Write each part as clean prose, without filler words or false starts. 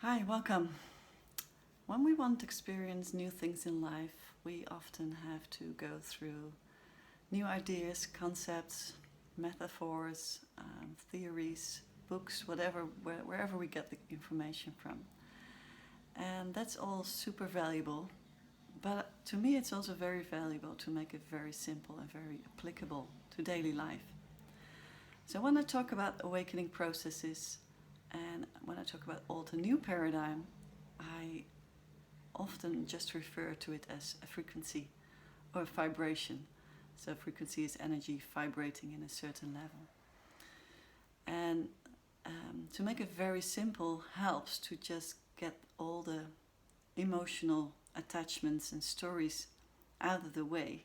Hi, welcome. When we want to experience new things in life, we often have to go through new ideas, concepts, metaphors, theories, books, whatever, wherever we get the information from. And that's all super valuable. But to me, it's also very valuable to make it very simple and very applicable to daily life. So when I talk about awakening processes and when I talk about old and new paradigm, I often just refer to it as a frequency or a vibration. So frequency is energy vibrating in a certain level. And to make it very simple helps to just get all the emotional attachments and stories out of the way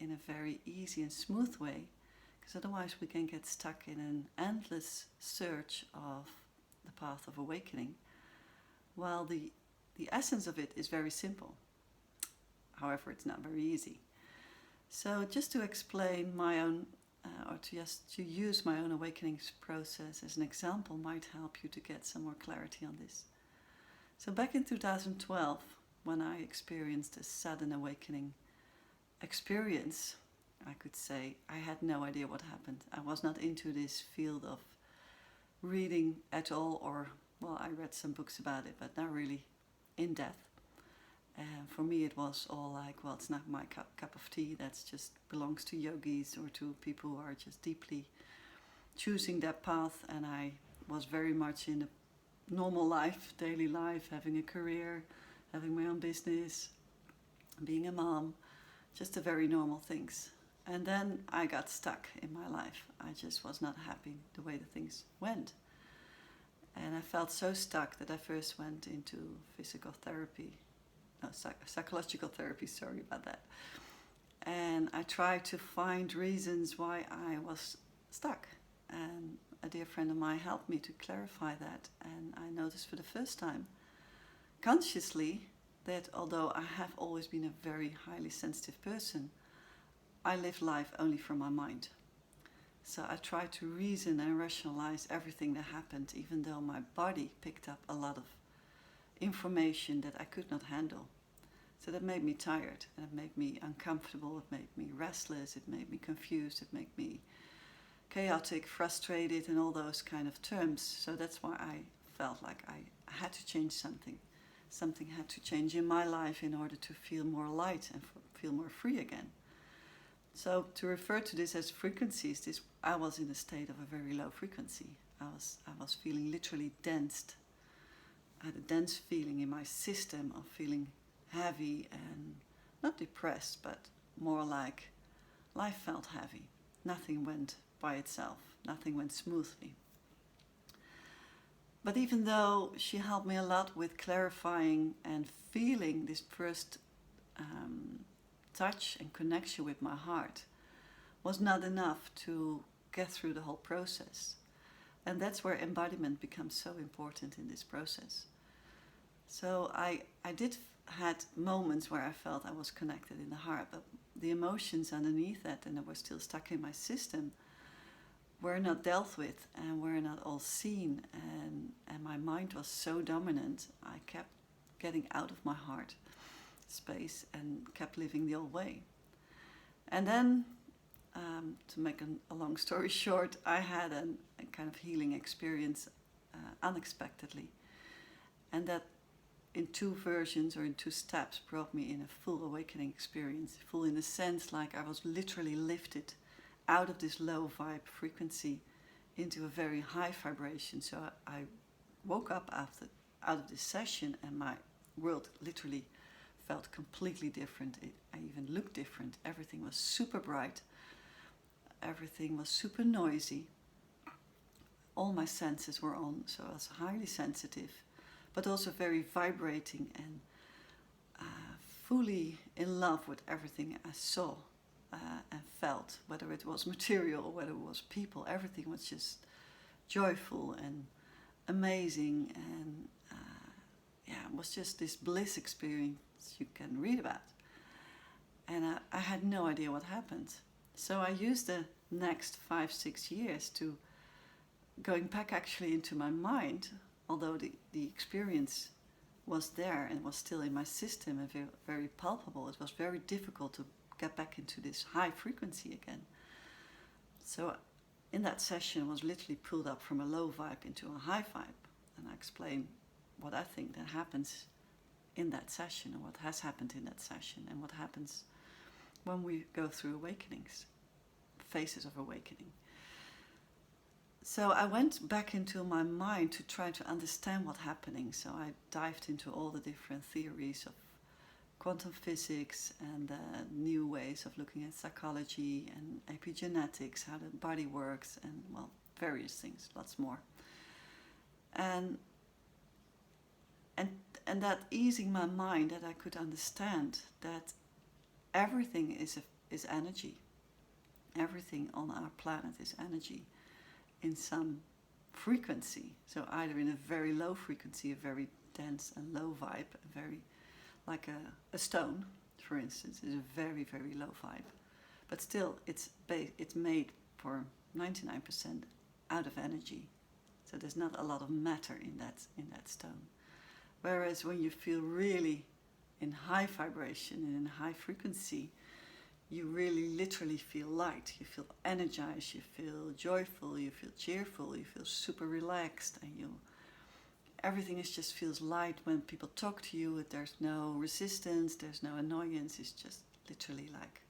in a very easy and smooth way, because otherwise we can get stuck in an endless search of the path of awakening, while the essence of it is very simple. However, it's not very easy. So just to explain my own, or to use my own awakening process as an example might help you to get some more clarity on this. So back in 2012, when I experienced a sudden awakening experience, I could say I had no idea what happened. I was not into this field of reading at all, or, well, I read some books about it, but not really in depth. And for me, it was all like, well, it's not my cup of tea. That's just belongs to yogis or to people who are just deeply choosing that path. And I was very much in a normal life, daily life, having a career, having my own business, being a mom, just the very normal things. And then I got stuck in my life. I just was not happy the way the things went. And I felt so stuck that I first went into physical therapy. No, psychological therapy, sorry about that. And I tried to find reasons why I was stuck. And a dear friend of mine helped me to clarify that. And I noticed for the first time, consciously, that although I have always been a very highly sensitive person, I live life only from my mind. So I tried to reason and rationalize everything that happened, even though my body picked up a lot of information that I could not handle. So that made me tired, and it made me uncomfortable, it made me restless, it made me confused, it made me chaotic, frustrated, and all those kind of terms. So that's why I felt like I had to change something. Something had to change in my life in order to feel more light and feel more free again. So to refer to this as frequencies, I was in a state of a very low frequency. I was feeling literally densed. I had a dense feeling in my system of feeling heavy and not depressed, but more like life felt heavy. Nothing went by itself. Nothing went smoothly. But even though she helped me a lot with clarifying and feeling this first touch and connection with my heart, was not enough to get through the whole process. And that's where embodiment becomes so important in this process. So I had moments where I felt I was connected in the heart, but the emotions underneath that and that were still stuck in my system were not dealt with and were not all seen, and my mind was so dominant, I kept getting out of my heart space and kept living the old way. And then, to make a long story short, I had a kind of healing experience unexpectedly, and that in two versions or in two steps brought me in a full awakening experience. Full in the sense like I was literally lifted out of this low vibe frequency into a very high vibration. So I woke up out of this session, and my world literally felt completely different. I even looked different. Everything was super bright. Everything was super noisy. All my senses were on, so I was highly sensitive, but also very vibrating and fully in love with everything I saw and felt, whether it was material or whether it was people. Everything was just joyful and amazing, and it was just this bliss experience you can read about. And I had no idea what happened. So I used the next 5-6 years to going back actually into my mind although the experience was there and was still in my system and very, very palpable, it was very difficult to get back into this high frequency again. So in that session, I was literally pulled up from a low vibe into a high vibe, and I explained what I think that happens in that session, or what has happened in that session, and what happens when we go through awakenings, phases of awakening. So I went back into my mind to try to understand what's happening. So I dived into all the different theories of quantum physics and new ways of looking at psychology and epigenetics, how the body works, and, well, various things, lots more. And that easing my mind, that I could understand that everything is energy. Everything on our planet is energy in some frequency. So either in a very low frequency, a very dense and low vibe, a very, like a stone, for instance, is a very, very low vibe. But still, it's made for 99% out of energy. So there's not a lot of matter in that stone. Whereas when you feel really in high vibration and in high frequency, you really literally feel light, you feel energized, you feel joyful, you feel cheerful, you feel super relaxed, and everything just feels light when people talk to you. There's no resistance, there's no annoyance, it's just literally like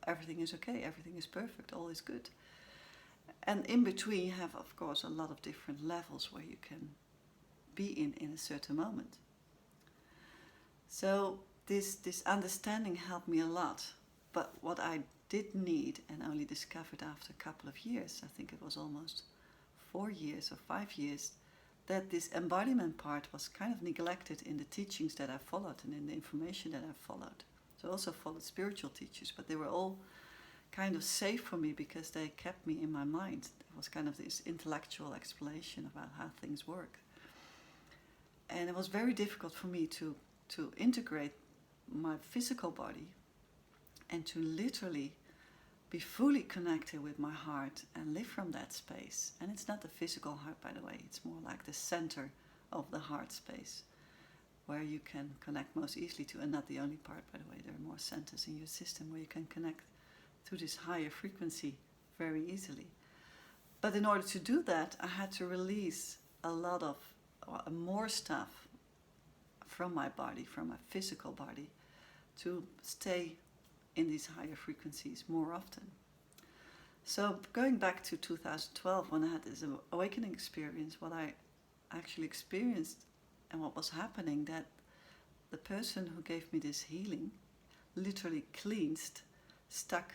everything is okay, everything is perfect, all is good. And in between you have, of course, a lot of different levels where you can be in a certain moment. So this understanding helped me a lot. But what I did need, and only discovered after a couple of years, I think it was almost 4 years or 5 years, that this embodiment part was kind of neglected in the teachings that I followed and in the information that I followed. So I also followed spiritual teachers, but they were all kind of safe for me because they kept me in my mind. There was kind of this intellectual explanation about how things work. And it was very difficult for me to integrate my physical body and to literally be fully connected with my heart and live from that space. And it's not the physical heart, by the way, it's more like the center of the heart space, where you can connect most easily to, and not the only part, by the way, there are more centers in your system where you can connect to this higher frequency very easily. But in order to do that, I had to release a lot of more stuff from my body, from my physical body, to stay in these higher frequencies more often. So going back to 2012, when I had this awakening experience, what I actually experienced and what was happening, that the person who gave me this healing literally cleansed stuck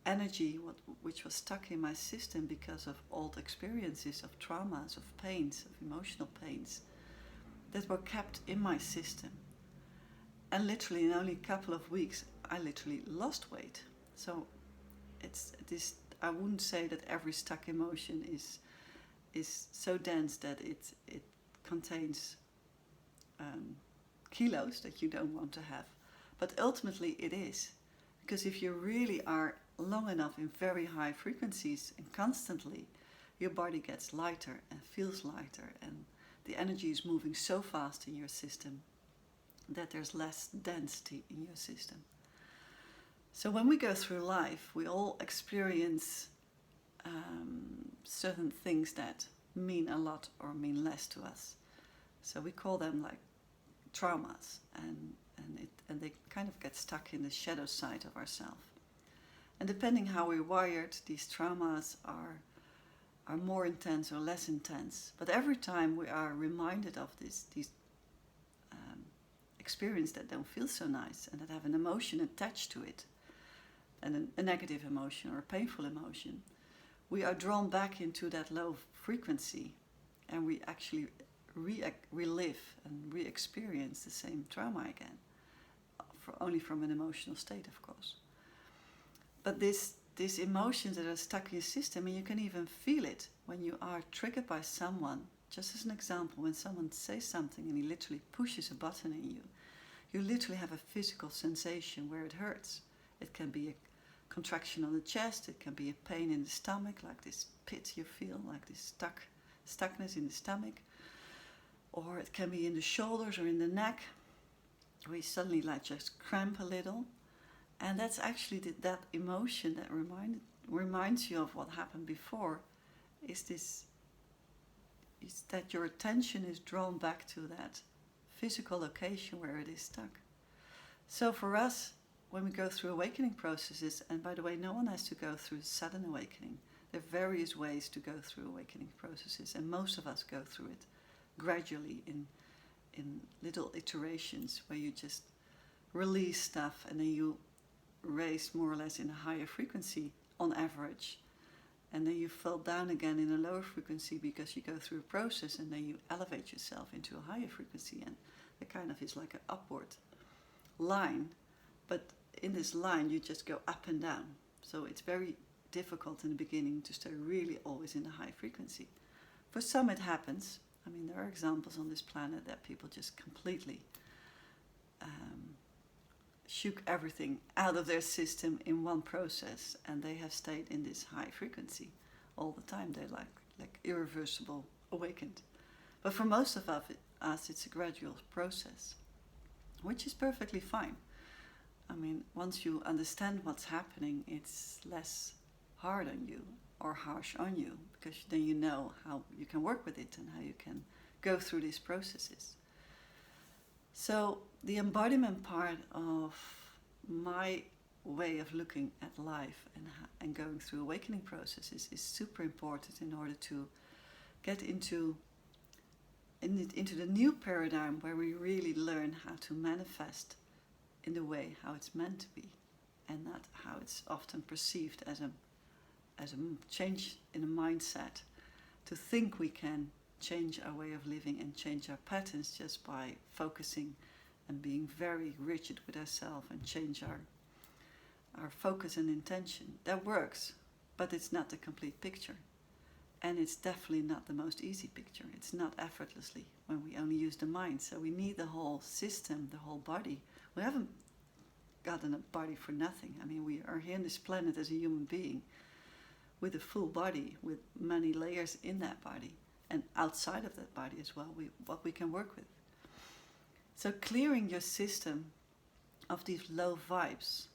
energy which was stuck in my system because of old experiences of traumas, of pains, of emotional pains that were kept in my system. And literally in only a couple of weeks I literally lost weight. So it's this, I wouldn't say that every stuck emotion is so dense that it contains kilos that you don't want to have, but ultimately it is, because if you really are long enough in very high frequencies and constantly, your body gets lighter and feels lighter, and the energy is moving so fast in your system that there's less density in your system. So when we go through life, we all experience certain things that mean a lot or mean less to us. So we call them like traumas, and they kind of get stuck in the shadow side of ourselves. And depending how we're wired, these traumas are more intense or less intense. But every time we are reminded of these experiences that don't feel so nice and that have an emotion attached to it, and a negative emotion or a painful emotion, we are drawn back into that low frequency, and we actually relive and re-experience the same trauma again, only from an emotional state, of course. But these emotions that are stuck in your system, and you can even feel it when you are triggered by someone. Just as an example, when someone says something and he literally pushes a button in you, you literally have a physical sensation where it hurts. It can be a contraction on the chest, it can be a pain in the stomach, like this pit you feel, like this stuckness in the stomach. or it can be in the shoulders or in the neck. We suddenly just cramp a little, and that's actually that emotion that reminds you of what happened before. Is that your attention is drawn back to that physical location where it is stuck. So for us, when we go through awakening processes, and by the way, no one has to go through sudden awakening. There are various ways to go through awakening processes, and most of us go through it gradually in little iterations where you just release stuff and then you raise more or less in a higher frequency on average, and then you fall down again in a lower frequency because you go through a process, and then you elevate yourself into a higher frequency, and it kind of is like an upward line, but in this line you just go up and down. So it's very difficult in the beginning to stay really always in a high frequency. For some it happens. I mean, there are examples on this planet that people just completely shook everything out of their system in one process, and they have stayed in this high frequency all the time. They're like irreversible awakened. But for most of us, it's a gradual process, which is perfectly fine. I mean, once you understand what's happening, it's less hard on you or harsh on you, because then you know how you can work with it and how you can go through these processes. So the embodiment part of my way of looking at life and going through awakening processes is super important in order to get into the new paradigm where we really learn how to manifest in the way how it's meant to be, and not how it's often perceived as a change in a mindset, to think we can change our way of living and change our patterns just by focusing and being very rigid with ourselves and change our focus and intention. That works, but it's not the complete picture. And it's definitely not the most easy picture. It's not effortlessly when we only use the mind. So we need the whole system, the whole body. We haven't gotten a body for nothing. I mean, we are here on this planet as a human being with a full body, with many layers in that body, and outside of that body as well, what we can work with. So clearing your system of these low vibes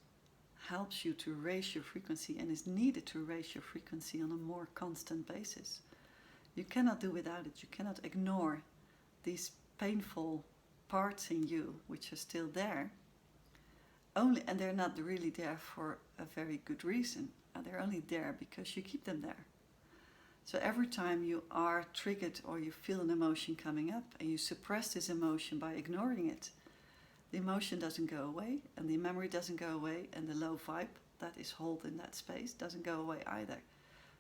helps you to raise your frequency, and is needed to raise your frequency on a more constant basis. You cannot do without it. You cannot ignore these painful parts in you which are still there, and they're not really there for a very good reason. They're only there because you keep them there. So every time you are triggered or you feel an emotion coming up and you suppress this emotion by ignoring it, the emotion doesn't go away, and the memory doesn't go away, and the low vibe that is held in that space doesn't go away either.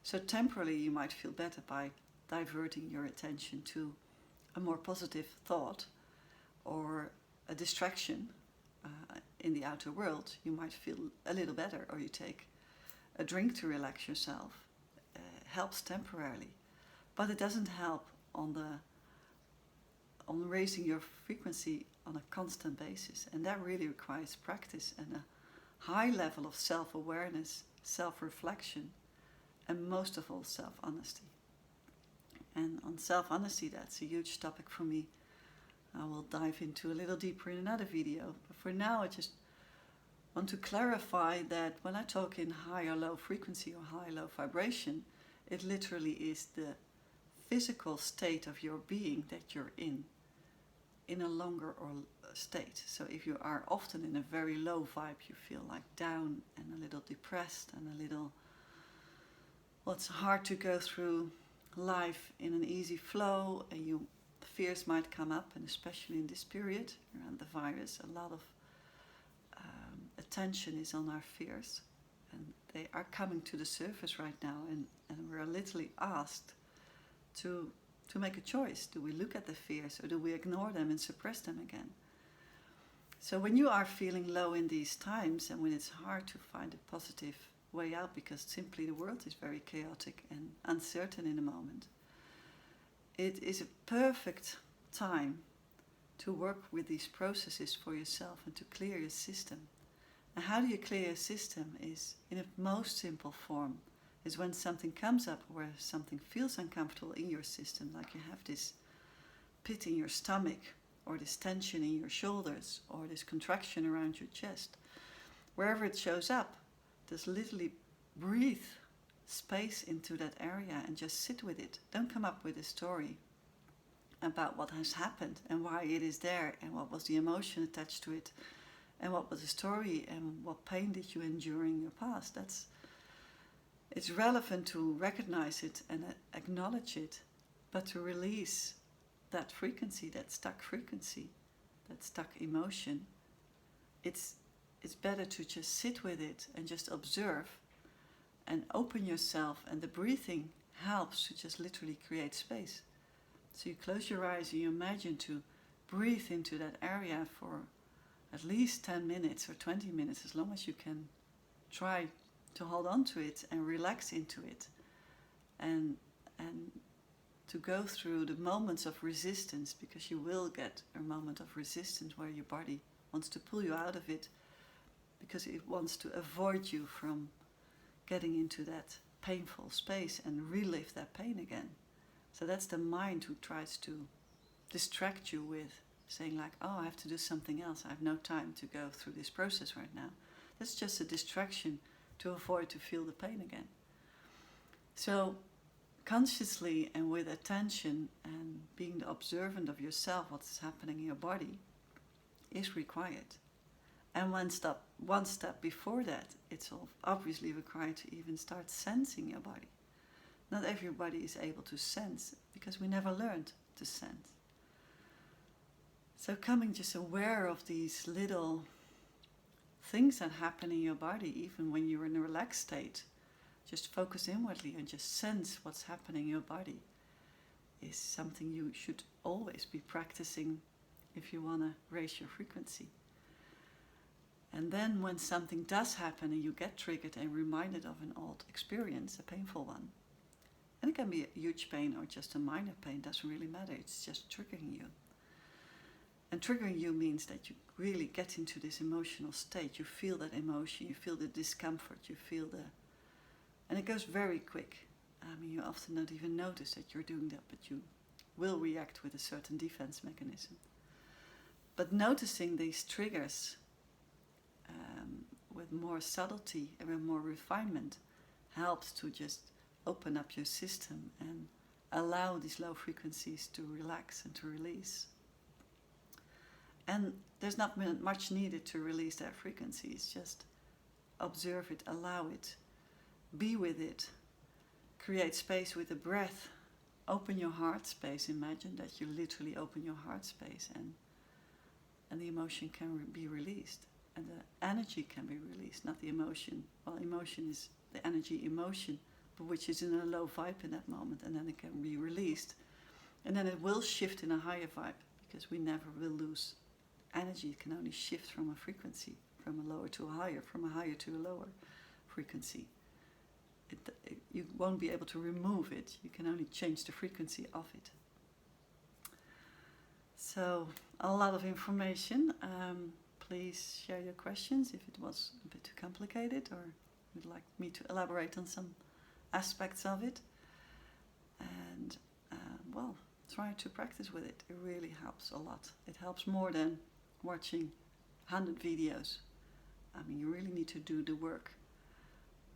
So temporarily you might feel better by diverting your attention to a more positive thought or a distraction in the outer world. You might feel a little better, or you take a drink to relax yourself. Helps temporarily, but it doesn't help on raising your frequency on a constant basis, and that really requires practice and a high level of self-awareness, self-reflection, and most of all self-honesty. And on self-honesty, that's a huge topic for me. I will dive into a little deeper in another video, but for now I just want to clarify that when I talk in high or low frequency or high or low vibration, it literally is the physical state of your being that you're in a longer or state. So if you are often in a very low vibe, you feel like down and a little depressed and a little, well, it's hard to go through life in an easy flow, and fears might come up, and especially in this period around the virus, a lot of attention is on our fears, and they are coming to the surface right now, and we're literally asked to make a choice. Do we look at the fears, or do we ignore them and suppress them again? So when you are feeling low in these times, and when it's hard to find a positive way out because simply the world is very chaotic and uncertain in the moment, it is a perfect time to work with these processes for yourself and to clear your system. And how do you clear your system is, in a most simple form, is when something comes up where something feels uncomfortable in your system, like you have this pit in your stomach, or this tension in your shoulders, or this contraction around your chest, wherever it shows up, just literally breathe space into that area and just sit with it. Don't come up with a story about what has happened and why it is there and what was the emotion attached to it and what was the story and what pain did you endure in your past. It's relevant to recognize it and acknowledge it, but to release that frequency, that stuck emotion. It's better to just sit with it and just observe and open yourself, and the breathing helps to just literally create space. So you close your eyes and you imagine to breathe into that area for at least 10 minutes or 20 minutes, as long as you can try to hold on to it and relax into it, and to go through the moments of resistance, because you will get a moment of resistance where your body wants to pull you out of it because it wants to avoid you from getting into that painful space and relive that pain again. So that's the mind who tries to distract you with saying like, oh, I have to do something else. I have no time to go through this process right now. That's just a distraction to avoid to feel the pain again. So consciously and with attention and being the observant of yourself, what's happening in your body, is required. And one step before that, it's obviously required to even start sensing your body. Not everybody is able to sense because we never learned to sense. So coming just aware of these little things that happen in your body, even when you're in a relaxed state, just focus inwardly and just sense what's happening in your body, is something you should always be practicing if you want to raise your frequency. And then when something does happen and you get triggered and reminded of an old experience, a painful one, and it can be a huge pain or just a minor pain, doesn't really matter, it's just triggering you. And triggering you means that you really get into this emotional state. You feel that emotion, you feel the discomfort, you feel and it goes very quick. I mean, you often don't even notice that you're doing that, but you will react with a certain defense mechanism. But noticing these triggers with more subtlety and with more refinement helps to just open up your system and allow these low frequencies to relax and to release. And there's not much needed to release that frequency. It's just observe it, allow it, be with it, create space with the breath, open your heart space. Imagine that you literally open your heart space and the emotion can be released. And the energy can be released, not the emotion. Well, emotion is the energy emotion, but which is in a low vibe in that moment, and then it can be released. And then it will shift in a higher vibe, because we never will lose energy. It can only shift from a frequency, from a lower to a higher, from a higher to a lower frequency. You won't be able to remove it. You can only change the frequency of it. So, a lot of information. Please share your questions if it was a bit too complicated or you'd like me to elaborate on some aspects of it. And, try to practice with it. It really helps a lot. It helps more than watching 100 videos. I mean, you really need to do the work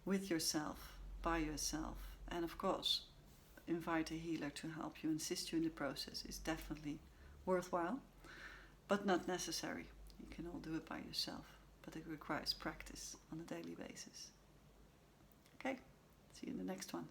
with yourself, by yourself. And of course, invite a healer to help you, assist you in the process. Is definitely worthwhile, but not necessary. You can all do it by yourself, but it requires practice on a daily basis. Okay, see you in the next one.